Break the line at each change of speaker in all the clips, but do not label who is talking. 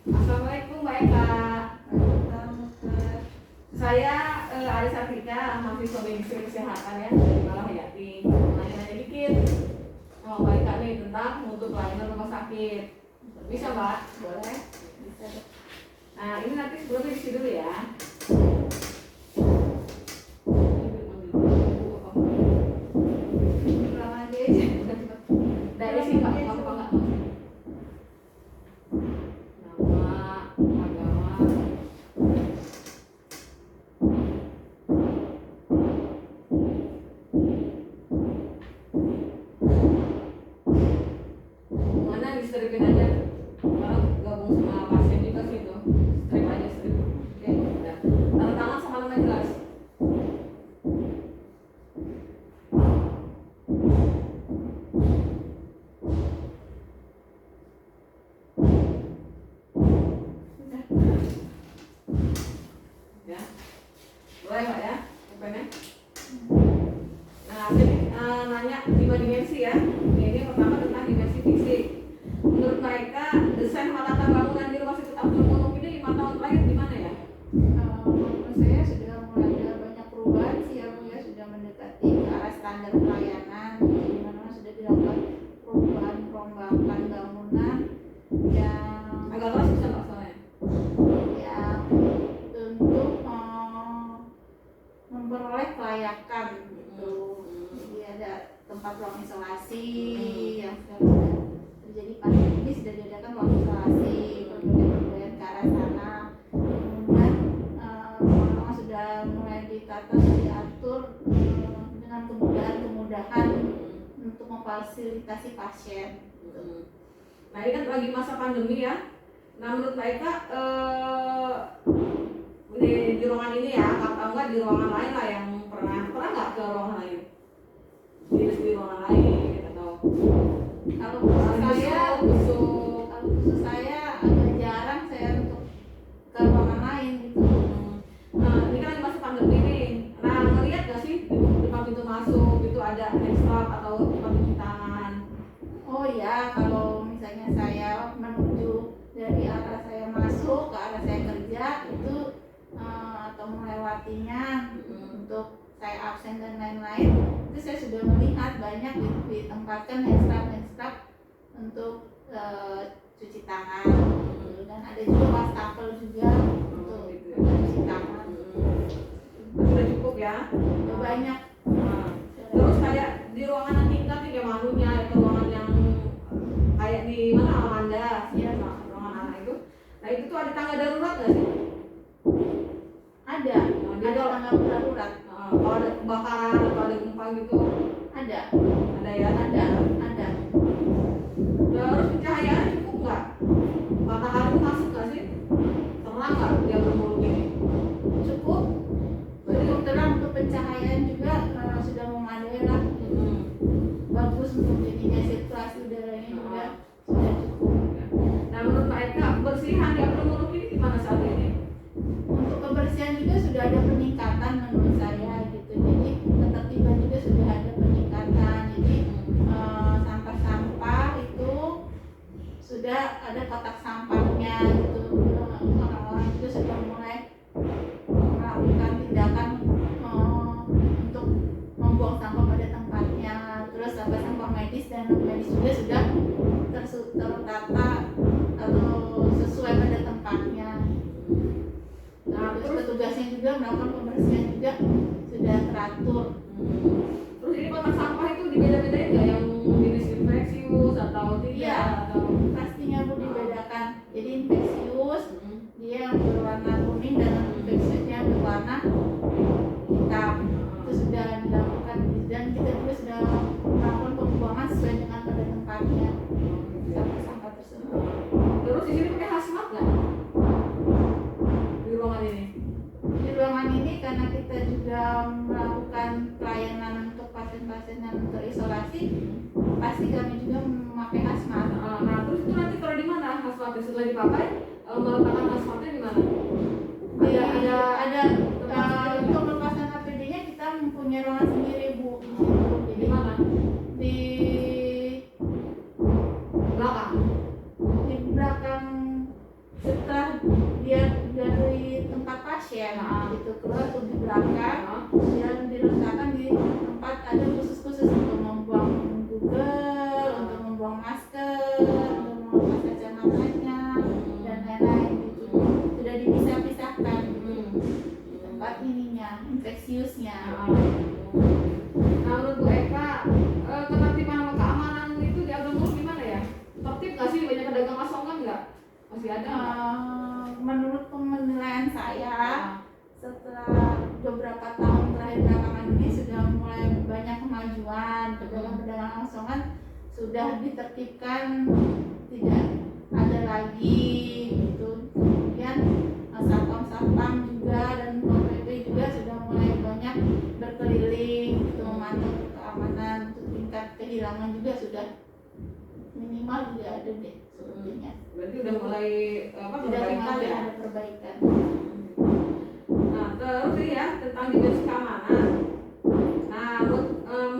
Assalamualaikum Mbak Eka. Saya Aris Artika, mahasiswa medis kesehatan ya dari Malang Hayati. Nanya-nanya dikit sama Mbak Eka nih tentang mutu pelayanan rumah sakit. Bisa Mbak? Boleh? Bisa. Nah ini nanti sebelumnya isi dulu ya. Dari sini Mbak, apa enggak? Stripin aja, sekarang gabung sama pasien juga sih itu, strip aja strip. Oke, udah. Tanda tangan sama nama jelas. Ya, boleh Pak ya, opennya. Nah, jadi nanya 5 dimensi ya. Ini pertama tentang dimensi fisik. Menurut mereka desain tata bangunan di rumah sakit Abdul Muluk ini 5 tahun terakhir gimana ya?
Menurut saya sudah mulai ada banyak perubahan sih ya, sudah mendekati ke arah standar pelayanan, di mana sudah dilakukan perubahan perombakan bangunan yang
Agak keras bisa Pak soalnya.
yang untuk memperoleh kelayakan gitu. Jadi ada tempat ruang isolasi yang sekarang sudah terjadi pandemi, sudah diadakan ruang isolasi, perbaikan ke arah sana. Kemudian rumah sudah mulai ditata dan diatur dengan kemudahan untuk memfasilitasi pasien.
Nah ini kan lagi masa pandemi ya. Nah menurut mereka di ruangan ini ya, atau enggak di ruangan lain lah yang pernah nggak ke ruangan lain? Di ruangan lain atau
Kalau khusus saya agak jarang saya untuk ke ruangan lain gitu.
Nah ini kan lagi masa pandemi nih. Nah ngelihat nggak sih di depan pintu masuk itu ada handstop atau tempat cuci tangan?
Oh ya, kalau misalnya saya menuju dari arah saya masuk ke arah saya kerja itu atau melewatinya untuk saya absen dan lain-lain, itu saya sudah melihat banyak ditempatkan handstop untuk cuci tangan, dan ada juga wastafel juga untuk cuci tangan.
Sudah cukup ya?
Sudah banyak.
Terus kayak di ruangan yang tingkat nih kayak malunya atau ruangan yang kayak di mana Amanda ya, ruangan anak itu. Nah itu tuh ada tangga darurat nggak sih?
Ada tangga darurat.
Kalau ada kebakaran atau ada gempa gitu
Ada
ya?
Ada.
Terus pencahayaan cukup nggak? Matahari itu masuk nggak sih? Terang nggak dia bermuluk ini?
Cukup terang untuk pencahayaan juga sudah memadai lah. Bagus untuk jadinya sirkulasi udaranya juga sudah cukup.
Nah menurut mereka kebersihan yang bermuluk ini gimana saat ini?
Untuk kebersihan juga sudah ada peningkatan menurut saya gitu. Jadi ketertiban juga sudah ada peningkatan. Jadi sampah-sampah itu sudah ada kotak sampahnya gitu. Orang-orang juga sudah mulai melakukan tindakan untuk membuang sampah pada tempatnya. Terus sampah medis dan non medis juga sudah tertata atau sesuai pada tempatnya. Nah, terus petugasnya juga melakukan pembersihan juga sudah teratur.
Terus ini kotak sampah itu dibeda-bedain nggak yang jenis infeksius atau tidak?
Iya,
atau
pastinya Bu dibedakan. Jadi infeksius dia yang berwarna kuning dan infeksiusnya berwarna hitam. Itu sudah dilakukan dan kita juga sudah melakukan pembuangan sesuai dengan pada tempatnya sampah-sampah tersebut.
terus di sini pakai hazmat nggak? Di ruangan ini?
Di ruangan ini karena kita juga melakukan pelayanan untuk pasien-pasien yang terisolasi, pasti kami juga memakai hazmat.
Nah terus itu nanti kalau di mana hazmatnya setelah dipakai meletakkan hazmatnya di mana?
Ada untuk lepasan APD-nya kita mempunyai ruangan sendiri Bu di situ. Jadi
mana?
Di
Belakang.
belakang pasien gitu, keluar untuk di belakang yang diletakkan di tempat ada khusus untuk membuang Google, untuk membuang masker, untuk melepas kacamatanya dan lain-lain gitu. Sudah dipisah-pisahkan gitu di tempat ininya, infeksiusnya.
Nah, menurut Bu Eka, ketertiban sama keamanan itu di Aglomerasi gimana ya? Tertib nggak sih? Banyak pedagang asongan nggak? Masih ada nggak?
Menurut penilaian saya, setelah beberapa tahun terakhir belakangan ini sudah mulai banyak kemajuan, pedagang-pedagang asongan sudah ditertibkan, tidak ada lagi gitu. Kemudian satpam juga dan Pol PP juga sudah mulai banyak berkeliling untuk memantau keamanan, untuk tingkat kehilangan juga sudah minimal tidak ada deh sepertinya.
Berarti udah mulai
Sudah
perbaikan
mulai
ya?
ada perbaikan.
Nah, terus ya tentang dimensi keamanan. Nah,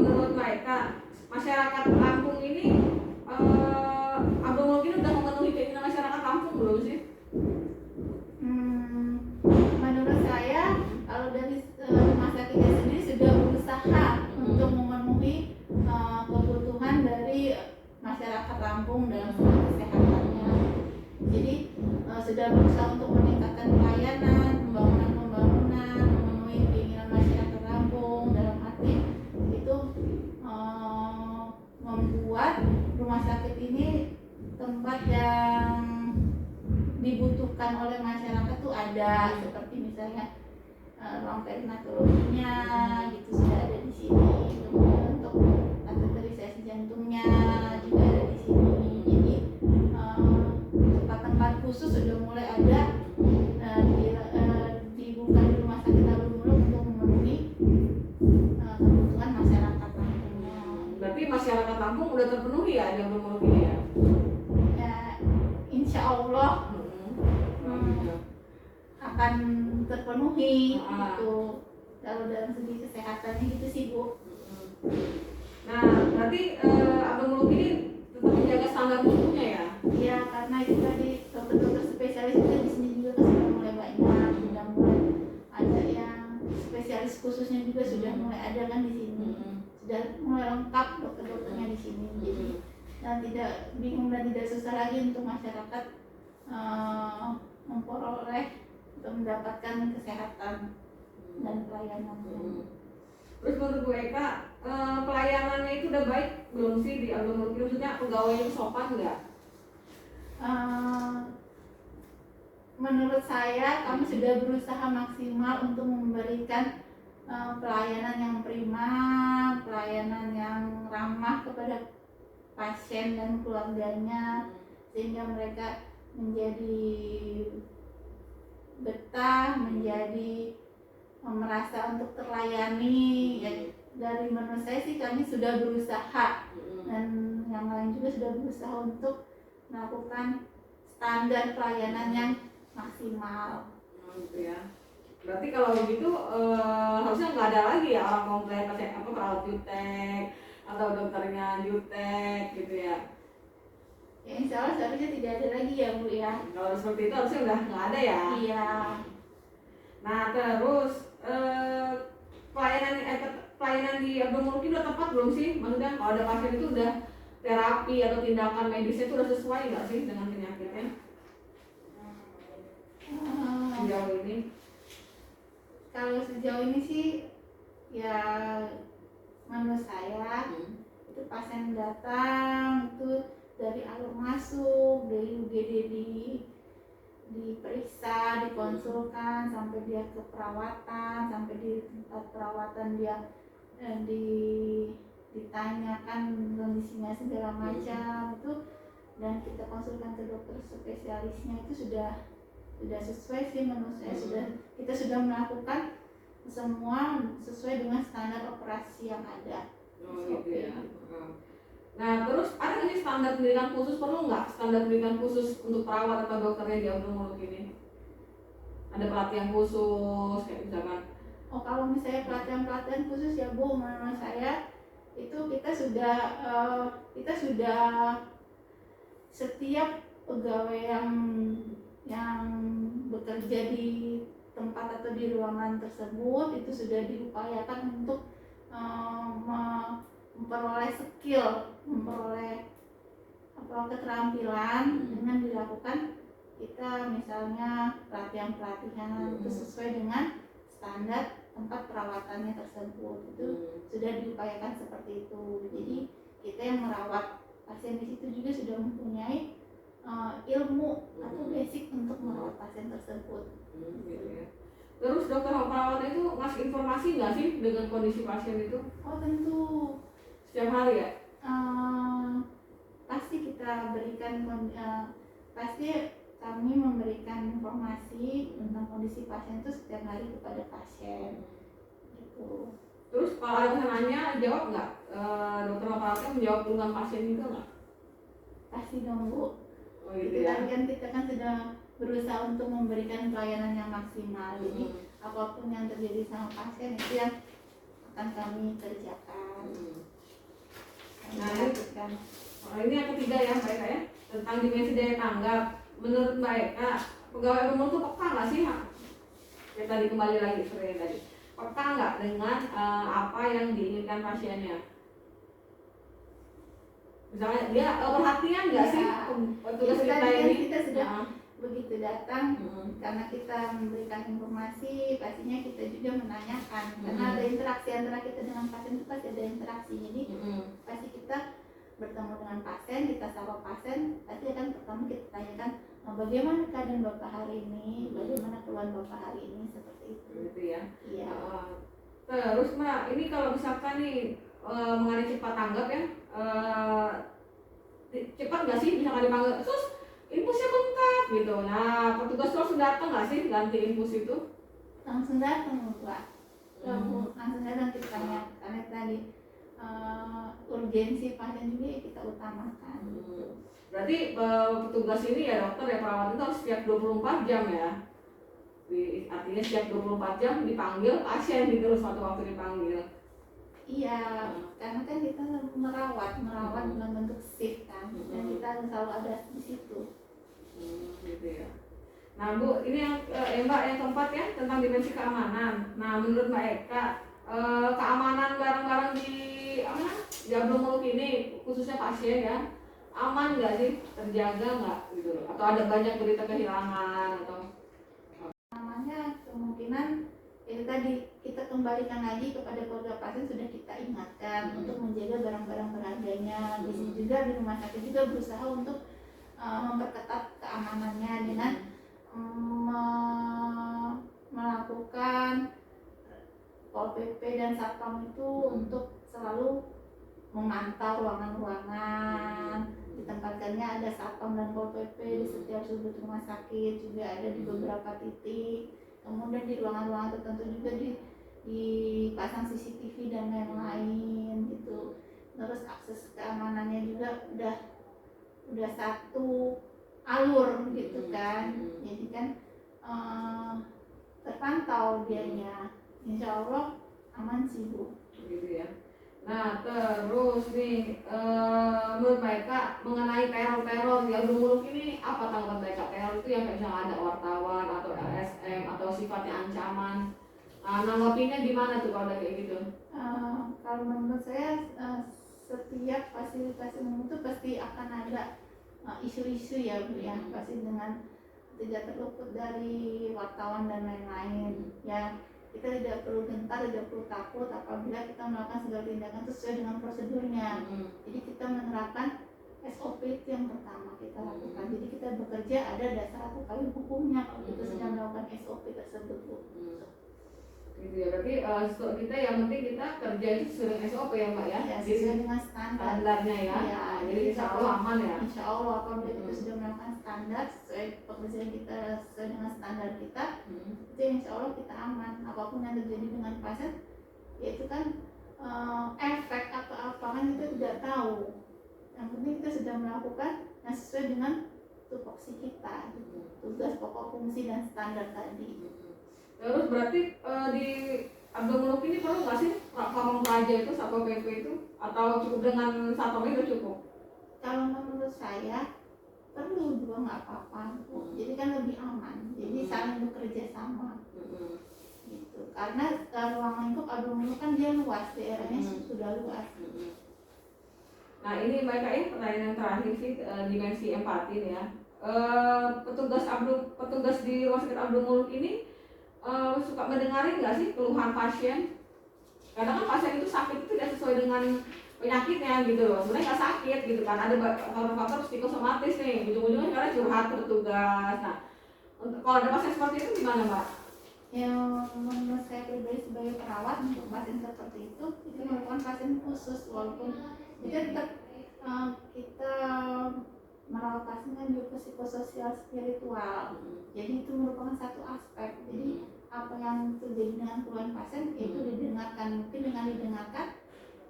menurut mereka masyarakat Lampung ini Aglomerasi ini udah memenuhi keinginan masyarakat Lampung belum sih?
Menurut saya kalau dari rumah sakitnya sendiri sudah berusaha untuk memenuhi kebutuhan dari masyarakat Lampung dalam segi kesehatannya. Jadi sudah berusaha untuk meningkatkan pelayanan, pembangunan, memenuhi keinginan masyarakat Lampung, dalam arti itu membuat rumah sakit ini tempat yang dibutuhkan oleh masyarakat tuh ada, seperti misalnya ruang perinatologinya gitu sudah ada di sini, kemudian untuk kateterisasi jantungnya juga ada di sini. Jadi tempat-tempat khusus sudah mulai ada dibuka di rumah sakit Aglomerasi untuk memenuhi kebutuhan masyarakat Lampungnya.
Berarti masyarakat Lampung udah terpenuhi ya di Aglomerasi ini ya?
Ya, insya Allah akan terpenuhi gitu. Kalau dalam segi kesehatannya gitu sih Bu.
Nah, berarti Aglomerasi ini tetap menjaga standar mutunya ya?
Iya, karena itu tadi dokter-dokter spesialis itu di sini juga kan sudah mulai banyak, sudah mulai ada yang spesialis khususnya juga sudah mulai ada kan di sini. Sudah mulai lengkap dokter-dokternya di sini. Jadi dan tidak bingung dan tidak susah lagi untuk masyarakat memperoleh untuk mendapatkan kesehatan dan pelayanan.
Terus menurut Bu Eka, pelayanannya itu udah baik belum sih di Aglomerasi? Maksudnya pegawainya sopan nggak?
Menurut saya kami sudah berusaha maksimal untuk memberikan pelayanan yang prima, pelayanan yang ramah kepada pasien dan keluarganya, sehingga mereka menjadi betah, menjadi merasa untuk terlayani. Ya, dari menurut saya sih kami sudah berusaha dan yang lain juga sudah berusaha untuk melakukan standar pelayanan yang maksimal.
Gitu ya. Berarti kalau begitu harusnya nggak ada lagi ya orang komplain pasien perawat jutek atau dokternya jutek gitu ya?
Ya insya Allah seharusnya tidak ada lagi ya Bu ya.
Kalau seperti itu harusnya udah nggak ada ya?
Iya.
Nah terus pelayanan di Aglomerasi udah tepat belum sih? Maksudnya kalau ada pasien itu udah terapi atau tindakan medisnya itu udah sesuai nggak sih dengan penyakitnya sejauh ini?
Kalau sejauh ini sih ya menurut saya itu pasien datang itu dari awal masuk dari UGD diperiksa, dikonsulkan sampai dia ke perawatan, sampai di tempat perawatan dia ditanyakan kondisinya segala macam itu, dan kita konsulkan ke dokter spesialisnya itu sudah sesuai sih menurut saya. Kita sudah melakukan semua sesuai dengan standar operasi yang ada.
Gitu ya. Nah terus ada nggak sih standar pendidikan khusus, perlu nggak standar pendidikan khusus untuk perawat atau dokternya di Aglomerasi ini? Ada pelatihan khusus kayak misalkan?
Oh kalau misalnya pelatihan khusus ya Bu, menurut saya itu kita sudah setiap pegawai yang bekerja di tempat atau di ruangan tersebut itu sudah diupayakan untuk memperoleh skill, memperoleh keterampilan dengan dilakukan kita misalnya pelatihan-pelatihan itu sesuai dengan standar tempat perawatannya tersebut. Itu sudah diupayakan seperti itu. Jadi kita yang merawat pasien di situ juga sudah mempunyai ilmu atau basic untuk merawat pasien tersebut.
Gitu ya. Terus dokter perawat itu ngasih informasi nggak sih dengan kondisi pasien itu?
Oh tentu.
Setiap hari ya?
Pasti kita berikan pasti kami memberikan informasi tentang kondisi pasien itu setiap hari kepada pasien gitu.
Terus kalau ada yang nanya jawab nggak? Dokter perawatnya menjawab dengan pasien juga nggak?
Pasti dong Bu.
Oh gitu
Itu
ya.
tadi kan kita kan sudah berusaha untuk memberikan pelayanan yang maksimal. Jadi apapun yang terjadi sama pasien itu yang akan kami kerjakan.
Nah ini yang ketiga ya Mbak Eka ya, tentang dimensi daya tanggap. Menurut Mbak Eka, pegawai umum itu peka nggak sih? Ya tadi kembali lagi seperti tadi, peka nggak dengan apa yang diinginkan pasiennya? Misalnya dia perhatian nggak sih petugas
Ya,
kita ini?
Kita sudah begitu datang karena kita memberikan informasi, pastinya kita juga menanyakan karena ada interaksi antara kita dengan pasien itu pasti ada interaksi. Jadi pasti kita bertemu dengan pasien, kita sapa pasien, pasti akan pertama kita tanyakan bagaimana keadaan Bapak hari ini, bagaimana keluhan Bapak hari ini, seperti itu.
Gitu ya.
Iya.
Terus Mbak, ini kalau misalkan nih mengenai cepat tanggap ya, cepat nggak sih misalkan dipanggil, terus infusnya bengkak gitu. Nah petugas langsung datang nggak sih ganti infus itu?
Langsung datang Mbak. Langsung datang kita tanya karena tadi urgensi pasien juga kita utamakan.
Berarti petugas ini ya dokter ya perawat itu harus setiap 24 jam ya. Artinya setiap 24 jam dipanggil pasien gitu suatu waktu dipanggil.
Iya, karena kan kita merawat dalam bentuk shift kan, dan kita selalu ada di situ.
Gitu ya. Nah Bu, ini yang Mbak yang keempat ya tentang dimensi keamanan. Nah menurut Mbak Eka, keamanan barang-barang di Abdul Muluk ini khususnya pasien ya, aman nggak sih, terjaga nggak gitu? Atau ada banyak berita kehilangan atau?
Namanya kemungkinan itu tadi kita kembalikan lagi kepada keluarga pasien, sudah kita ingatkan untuk menjaga barang-barang berharganya. Di sini juga di rumah sakit juga berusaha untuk memperketat keamanannya dengan melakukan Pol PP dan Satpam itu untuk selalu memantau ruangan-ruangan. Ditempatkannya ada Satpam dan Pol PP di setiap sudut rumah sakit, juga ada di beberapa titik. Kemudian di ruangan-ruangan tertentu juga dipasang CCTV dan lain-lain gitu. Terus akses keamanannya juga udah satu alur gitu kan. Jadi kan terpantau dianya. Insya Allah aman sih Bu.
Gitu ya. Nah terus nih menurut Mbak Eka mengenai teror di Abdul Muluk ini apa tanggapan Mbak Eka? Teror itu yang kayak misalnya ada wartawan atau LSM atau sifatnya ancaman. Nanggapinya gimana tuh kalau kayak gitu?
Kalau menurut saya setiap fasilitas umum itu pasti akan ada isu-isu ya Bu ya, pasti dengan tidak terluput dari wartawan dan lain-lain ya. Kita tidak perlu gentar, tidak perlu takut apabila kita melakukan segala tindakan sesuai dengan prosedurnya. Jadi kita menerapkan SOP itu yang pertama kita lakukan. Jadi kita bekerja ada dasar atau payung hukumnya kalau kita sedang melakukan SOP tersebut Bu.
Gitu ya, berarti kita yang penting kita kerja itu sesuai dengan SOP ya Mbak ya?
Ya, sesuai dengan standarnya
ya.
Ya,
jadi insya Allah aman ya? Insya
Allah apabila kita sudah melakukan standar sesuai pekerjaan kita, sesuai dengan standar kita, itu insya Allah kita aman. Apapun yang terjadi dengan pasien, yaitu kan efek atau apa kan kita tidak tahu. Yang penting kita sudah melakukan yang sesuai dengan tupoksi kita, tugas pokok fungsi dan standar tadi.
Terus berarti di Abdul Muluk ini perlu nggak sih Pamong Praja itu Satpol PP itu, atau cukup dengan Satpam itu cukup?
Kalau menurut saya perlu juga nggak apa-apa, jadi kan lebih aman, jadi saling bekerja sama. karena ruang lingkup abdomen kan dia luas, daerahnya sudah luas.
Nah ini Mbak Eka ya, pertanyaan yang terakhir sih, dimensi empati nih ya. Petugas di rumah sakit Abdul Muluk ini suka mendengarin nggak sih keluhan pasien? Kadang kan pasien itu sakit itu tidak sesuai dengan penyakitnya gitu loh, sebenarnya nggak sakit gitu kan, ada faktor-faktor psikosomatis nih, ujung-ujungnya karena curhat ke petugas. Nah kalau ada pasien seperti itu gimana Mbak?
Yang menurut saya pribadi sebagai perawat, untuk pasien seperti itu merupakan pasien khusus, walaupun itu tetap kita merawat pasien kan juga psikososial spiritual, jadi itu merupakan satu aspek. Jadi apa yang terjadi dengan keluhan pasien itu didengarkan, mungkin dengan didengarkan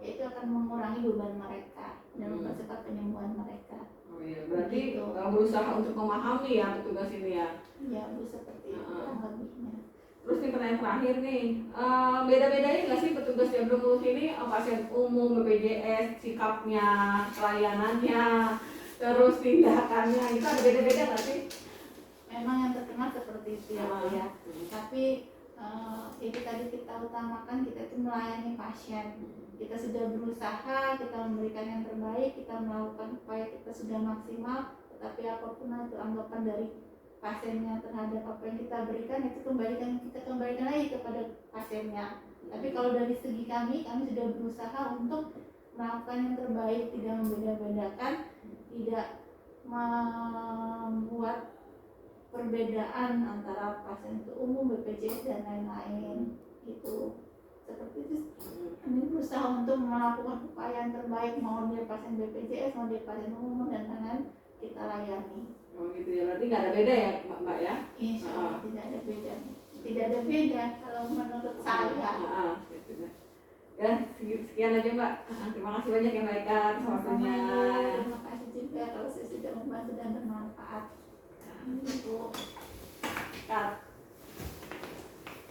itu akan mengurangi beban mereka dan mempercepat penyembuhan mereka.
Oh iya, berarti berusaha untuk memahami ya petugas ini ya?
Ya, seperti itu kurang lebihnya.
Terus nih pertanyaan terakhir nih, beda-bedanya nggak sih petugas di Abdul Muluk ini, pasien umum, BPJS, sikapnya, pelayanannya, terus tindakannya, itu ada beda-beda nggak sih?
Memang yang terkenal seperti itu ya, ya. Tapi itu tadi kita utamakan, kita itu melayani pasien. Kita sudah berusaha, kita memberikan yang terbaik, kita melakukan upaya kita sudah maksimal, tetapi apapun itu anggapan dari pasiennya terhadap apa yang kita berikan itu kita kembalikan lagi kepada pasiennya. Tapi kalau dari segi kami sudah berusaha untuk melakukan yang terbaik, tidak membeda-bedakan, tidak membuat perbedaan antara pasien itu umum, BPJS dan lain-lain gitu. Seperti itu kami berusaha untuk melakukan upaya yang terbaik, mau dia pasien BPJS, mau dia pasien umum dan lain-lain, kita layani.
Oh gitu ya, berarti nggak ada beda ya Mbak ya?
Insya Allah tidak ada beda. Tidak ada beda kalau menurut saya.
Gitu ya. Ya, sekian aja Mbak. Terima kasih banyak ya Mbak Eka atas waktunya.
Terima kasih juga kalau saya sudah membantu dan bermanfaat.